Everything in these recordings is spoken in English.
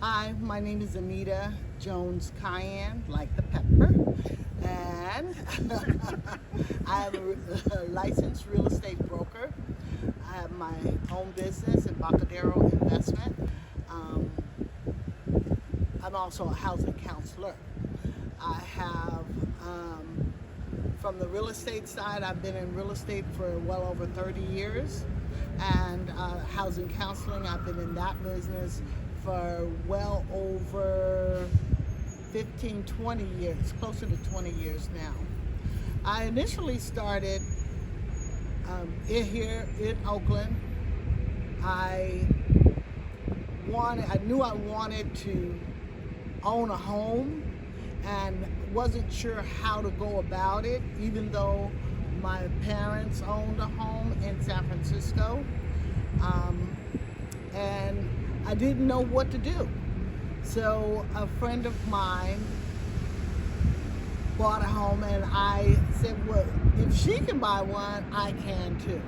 Hi, my name is Anita Jones Cayenne, like the pepper, and I'm a licensed real estate broker. I have my own business, Embarcadero Investment. Um, I'm also a housing counselor. I have, from the real estate side, I've been in real estate for well over 30 years, and housing counseling, I've been in that business for well over 15, 20 years, closer to 20 years now. I initially started here in Oakland. I knew I wanted to own a home and wasn't sure how to go about it, even though my parents owned a home in San Francisco. And I didn't know what to do. So a friend of mine bought a home, and I said, well, if she can buy one, I can too.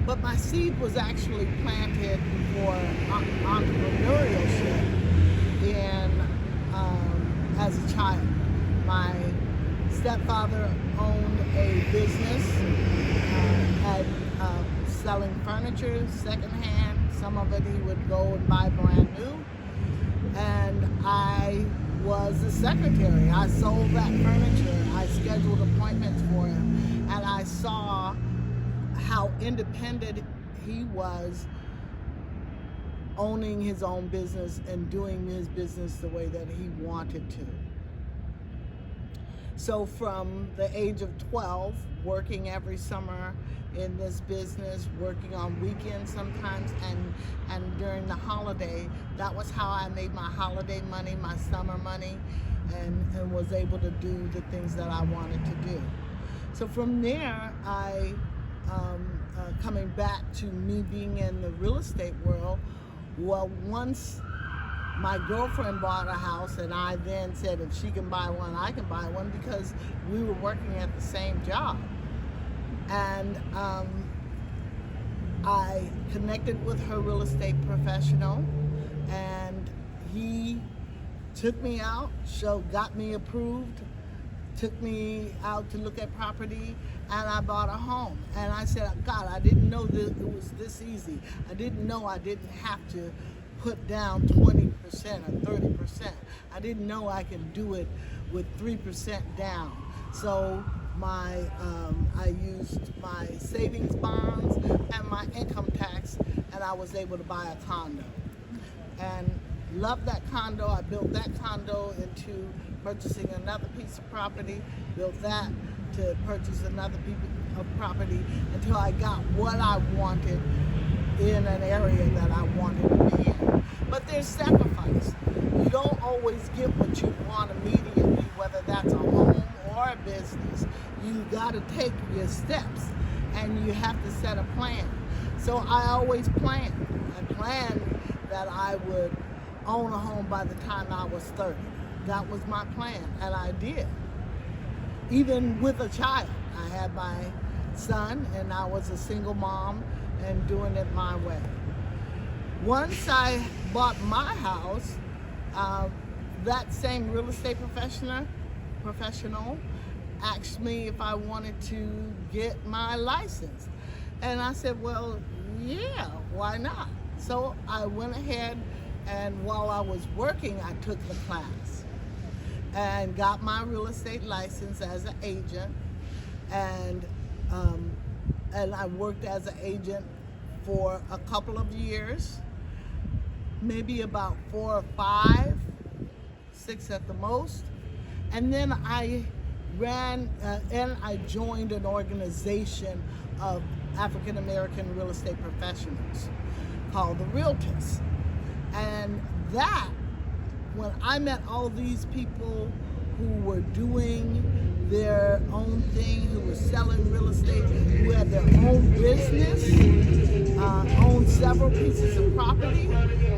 But my seed was actually planted for entrepreneurship as a child. My stepfather owned a business selling furniture secondhand. Some of it he would go and buy brand new. And I was a secretary. I sold that furniture. I scheduled appointments for him. And I saw how independent he was, owning his own business and doing his business the way that he wanted to. So from the age of 12, working every summer in this business, working on weekends sometimes, and during the holiday, that was how I made my holiday money, my summer money, and was able to do the things that I wanted to do. So from there, coming back to me being in the real estate world, well, once my girlfriend bought a house, and I then said, if she can buy one, I can buy one, because we were working at the same job. And I connected with her real estate professional, and he took me out, got me approved, took me out to look at property, and I bought a home. And I said, God, I didn't know that it was this easy. I didn't know I didn't have to put down 20% or 30%. I didn't know I could do it with 3% down. So I used my savings bonds and my income tax, and I was able to buy a condo. And loved that condo. I built that condo into purchasing another piece of property, built that to purchase another piece of property, until I got what I wanted in an area that I wanted to be in. But there's sacrifice. You don't always get what you want immediately, whether that's a home or a business. You got to take your steps, and you have to set a plan. So I always planned. I planned that I would own a home by the time I was 30. That was my plan, and I did. Even with a child. I had my son, and I was a single mom and doing it my way. Once I bought my house, that same real estate professional asked me if I wanted to get my license. And I said, well, yeah, why not? So I went ahead, and while I was working, I took the class and got my real estate license as an agent. And I worked as an agent for a couple of years, maybe about 4 or 5, 6 at the most. And then I I joined an organization of African American real estate professionals called the Realtors. And that, when I met all these people who were doing their own thing, who were selling real estate, who had their own business, owned several pieces of property,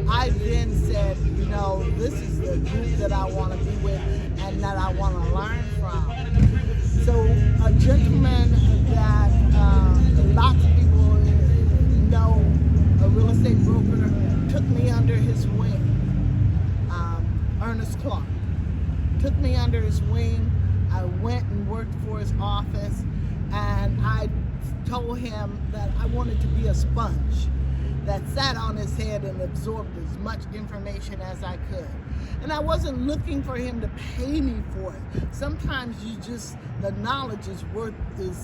I then said, you know, this is the group that I want to be with and that I want to learn from. So a gentleman that lots of people know, a real estate broker, took me under his wing Ernest Clark. Took me under his wing. I went and worked for his office, and I told him that I wanted to be a sponge that sat on his head and absorbed as much information as I could. And I wasn't looking for him to pay me for it. Sometimes the knowledge is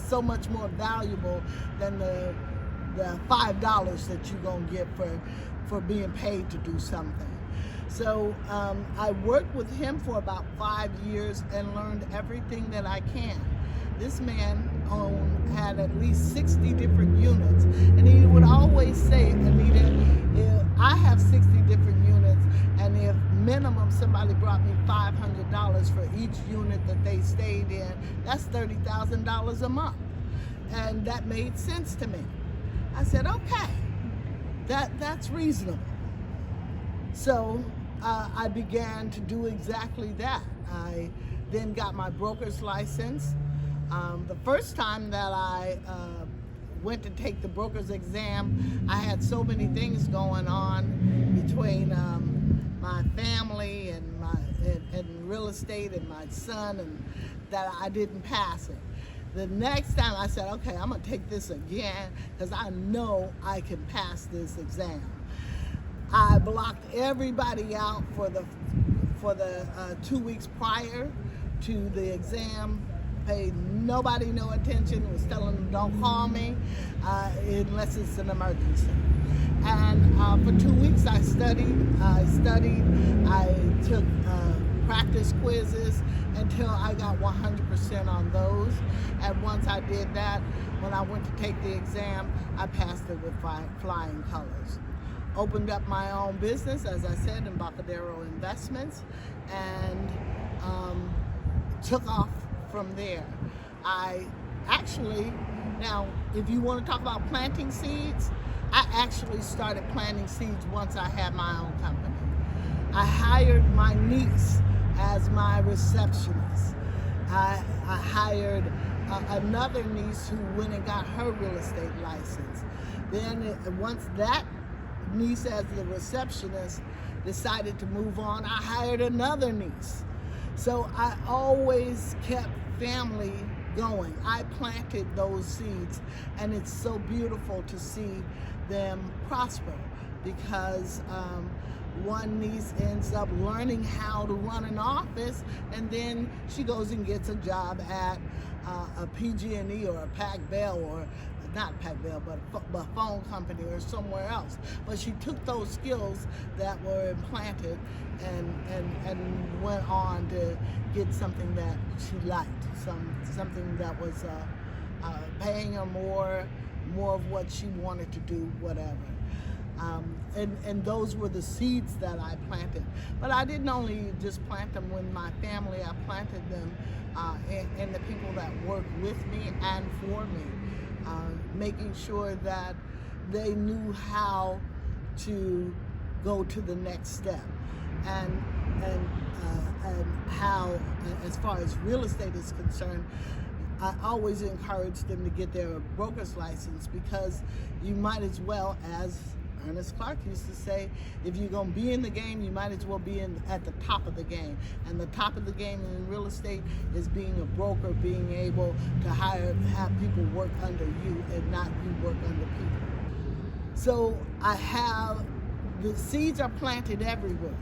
so much more valuable than the $5 that you're gonna get for being paid to do something. So I worked with him for about 5 years and learned everything that I can. This man had at least 60 different units, and he would always say, Anita, if I have 60 different units, and if minimum somebody brought me $500 for each unit that they stayed in, that's $30,000 a month. And that made sense to me. I said, okay, that's reasonable. So I began to do exactly that. I then got my broker's license. The first time that I went to take the broker's exam, I had so many things going on between my family and real estate and my son, and that I didn't pass it. The next time I said, okay, I'm gonna take this again because I know I can pass this exam. I blocked everybody out for the 2 weeks prior to the exam. Paid nobody no attention. Was telling them don't call me unless it's an emergency. And for 2 weeks I studied. I took practice quizzes until I got 100% on those. And once I did that, when I went to take the exam, I passed it with flying colors. Opened up my own business, as I said, in Embarcadero Investments, and took off from there. I actually, now if you want to talk about planting seeds, I actually started planting seeds once I had my own company. I hired my niece as my receptionist. I hired another niece who went and got her real estate license. Then once that niece as the receptionist decided to move on, I hired another niece. So I always kept family going. I planted those seeds, and it's so beautiful to see them prosper because one niece ends up learning how to run an office, and then she goes and gets a job at a PG&E or a Pac Bell, or not Pac Bell, but a phone company or somewhere else. But she took those skills that were implanted and went on to get something that she liked, something that was paying her more of what she wanted to do, whatever. And those were the seeds that I planted. But I didn't only just plant them with my family, I planted them in the people that work with me and for me, making sure that they knew how to go to the next step. And how, as far as real estate is concerned, I always encourage them to get their broker's license, because you might as well, as Ernest Clark used to say, if you're going to be in the game, you might as well be at the top of the game. And the top of the game in real estate is being a broker, being able to have people work under you and not you work under people. So the seeds are planted everywhere.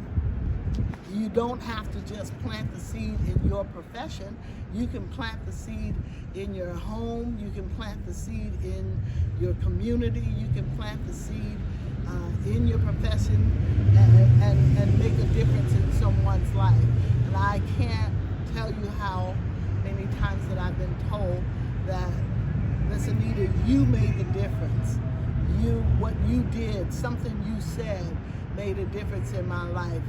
You don't have to just plant the seed in your profession. You can plant the seed in your home. You can plant the seed in your community. You can plant the seed in your profession and make a difference in someone's life. And I can't tell you how many times that I've been told that, Miss Anita, you made the difference. What you did, something you said made a difference in my life.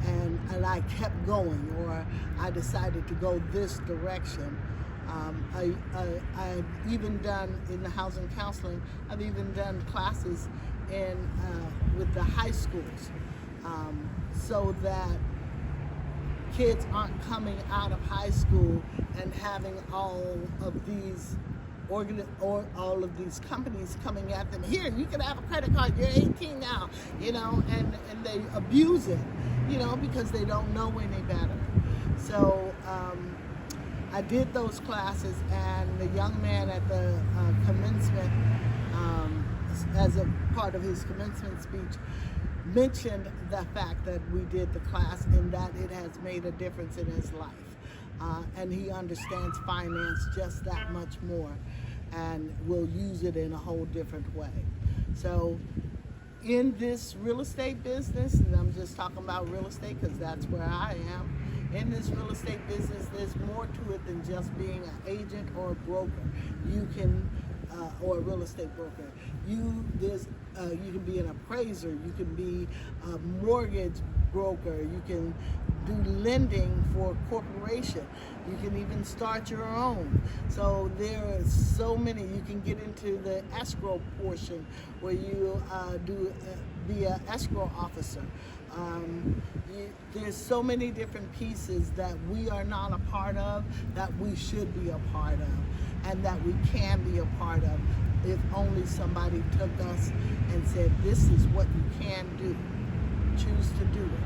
And I kept going, or I decided to go this direction. I've even done, in the housing counseling, I've even done classes with the high schools, so that kids aren't coming out of high school and having all of these or all of these companies coming at them. Here, you can have a credit card. You're 18 now, and they abuse it, because they don't know any better. So I did those classes, and the young man at the commencement, as a part of his commencement speech, mentioned the fact that we did the class and that it has made a difference in his life. And he understands finance just that much more and will use it in a whole different way. So in this real estate business, and I'm just talking about real estate because that's where I am, in this real estate business, there's more to it than just being an agent or a broker. You can, or a real estate broker. You can be an appraiser. You can be a mortgage broker. You can do lending for a corporation. You can even start your own. So there are so many. You can get into the escrow portion where you be an escrow officer. There's so many different pieces that we are not a part of that we should be a part of, and that we can be a part of if only somebody took us and said, this is what you can do. Choose to do it.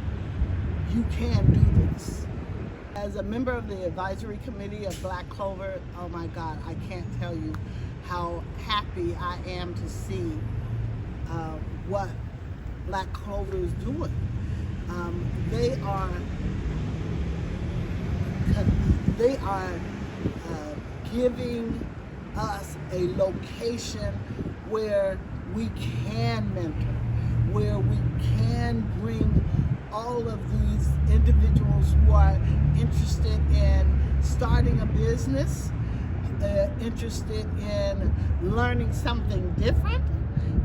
You can do this. As a member of the advisory committee of Black Clover, oh my God, I can't tell you how happy I am to see what Black Clover is doing. They are giving us a location where we can mentor, where we can bring all of these individuals who are interested in starting a business, interested in learning something different,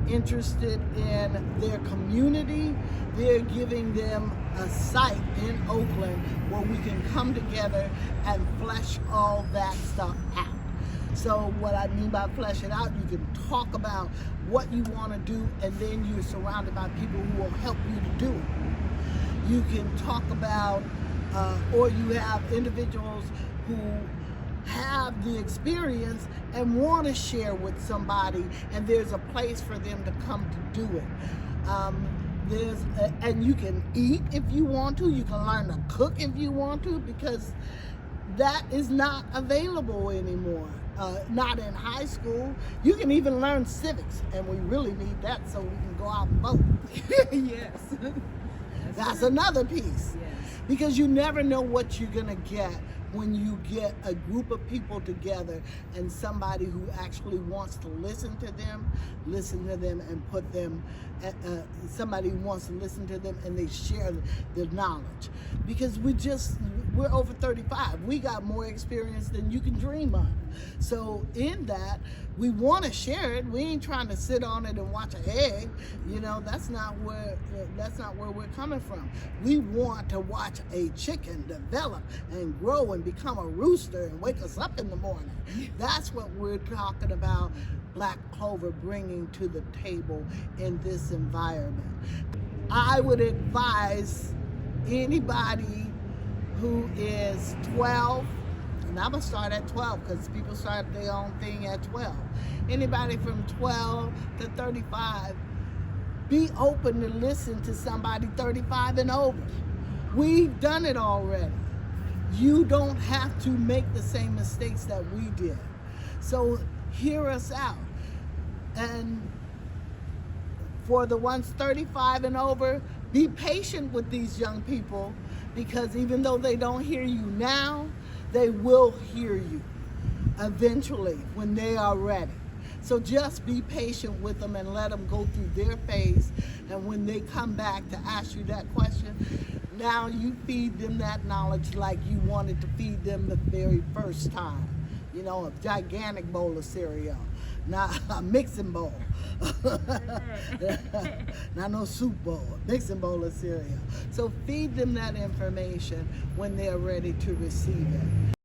interested in their community. They're giving them a site in Oakland where we can come together and flesh all that stuff out. So what I mean by flesh it out, you can talk about what you want to do, and then you're surrounded by people who will help you to do it. You can talk about, or you have individuals who have the experience and want to share with somebody, and there's a place for them to come to do it. And you can eat if you want to. You can learn to cook if you want to, because that is not available anymore. Not in high school. You can even learn civics, and we really need that so we can go out and vote. Yes. That's another piece. Yes. Because you never know what you're gonna get when you get a group of people together and somebody who actually wants to listen to them and put them, somebody who wants to listen to them and they share the knowledge. Because we're over 35. We got more experience than you can dream of. So in that, we want to share it. We ain't trying to sit on it and watch an egg. That's not where we're coming from. We want to watch a chicken develop and grow and become a rooster and wake us up in the morning. That's what we're talking about. Black Clover bringing to the table in this environment. I would advise anybody who is 12, and I'm gonna start at 12 because people start their own thing at 12. Anybody from 12 to 35, be open to listen to somebody 35 and over. We've done it already. You don't have to make the same mistakes that we did. So hear us out. And for the ones 35 and over, be patient with these young people, because even though they don't hear you now, they will hear you eventually when they are ready. So just be patient with them and let them go through their phase. And when they come back to ask you that question, now you feed them that knowledge like you wanted to feed them the very first time. A gigantic bowl of cereal, not a mixing bowl. Not no soup bowl, a mixing bowl of cereal. So feed them that information when they're ready to receive it.